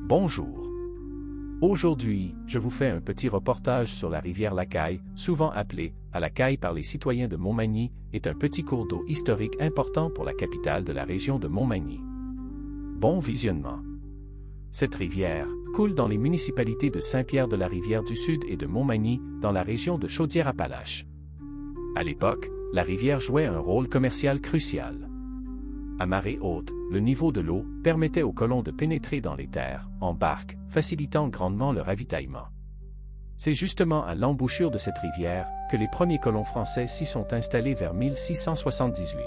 Bonjour. Aujourd'hui, je vous fais un petit reportage sur la rivière Lacaille, souvent appelée à Lacaille par les citoyens de Montmagny, est un petit cours d'eau historique important pour la capitale de la région de Montmagny. Bon visionnement. Cette rivière coule dans les municipalités de Saint-Pierre-de-la-Rivière du Sud et de Montmagny, dans la région de Chaudière-Appalaches. À l'époque, la rivière jouait un rôle commercial crucial. À marée haute, le niveau de l'eau permettait aux colons de pénétrer dans les terres, en barque, facilitant grandement le ravitaillement. C'est justement à l'embouchure de cette rivière que les premiers colons français s'y sont installés vers 1678.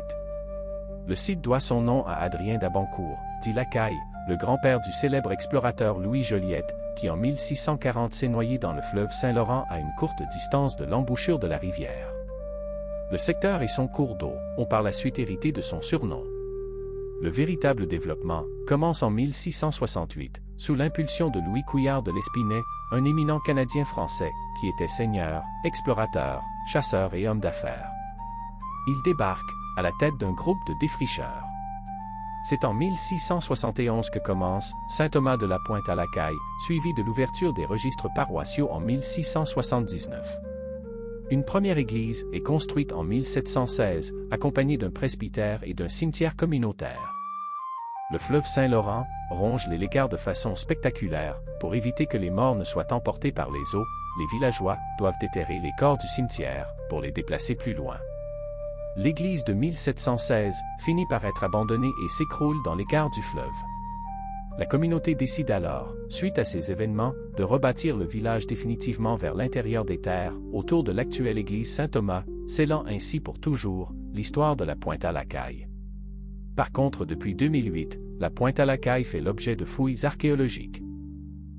Le site doit son nom à Adrien d'Abancourt, dit Lacaille, le grand-père du célèbre explorateur Louis Joliette, qui en 1640 s'est noyé dans le fleuve Saint-Laurent à une courte distance de l'embouchure de la rivière. Le secteur et son cours d'eau ont par la suite hérité de son surnom. Le véritable développement commence en 1668, sous l'impulsion de Louis Couillard de l'Espinay, un éminent Canadien-français, qui était seigneur, explorateur, chasseur et homme d'affaires. Il débarque, à la tête d'un groupe de défricheurs. C'est en 1671 que commence Saint-Thomas de la Pointe à Lacaille, suivi de l'ouverture des registres paroissiaux en 1679. Une première église est construite en 1716, accompagnée d'un presbytère et d'un cimetière communautaire. Le fleuve Saint-Laurent ronge les Lécards de façon spectaculaire. Pour éviter que les morts ne soient emportés par les eaux, les villageois doivent déterrer les corps du cimetière pour les déplacer plus loin. L'église de 1716 finit par être abandonnée et s'écroule dans l'écart du fleuve. La communauté décide alors, suite à ces événements, de rebâtir le village définitivement vers l'intérieur des terres, autour de l'actuelle église Saint-Thomas, scellant ainsi pour toujours l'histoire de la Pointe à Lacaille. Par contre, depuis 2008, la Pointe à Lacaille fait l'objet de fouilles archéologiques.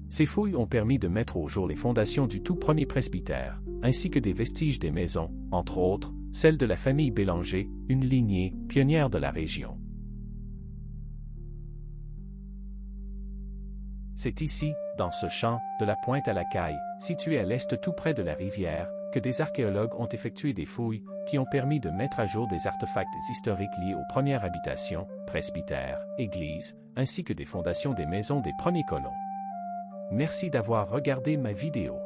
Ces fouilles ont permis de mettre au jour les fondations du tout premier presbytère, ainsi que des vestiges des maisons, entre autres, celle de la famille Bélanger, une lignée pionnière de la région. C'est ici, dans ce champ de la Pointe à Lacaille, situé à l'est tout près de la rivière, que des archéologues ont effectué des fouilles qui ont permis de mettre à jour des artefacts historiques liés aux premières habitations, presbytères, églises, ainsi que des fondations des maisons des premiers colons. Merci d'avoir regardé ma vidéo.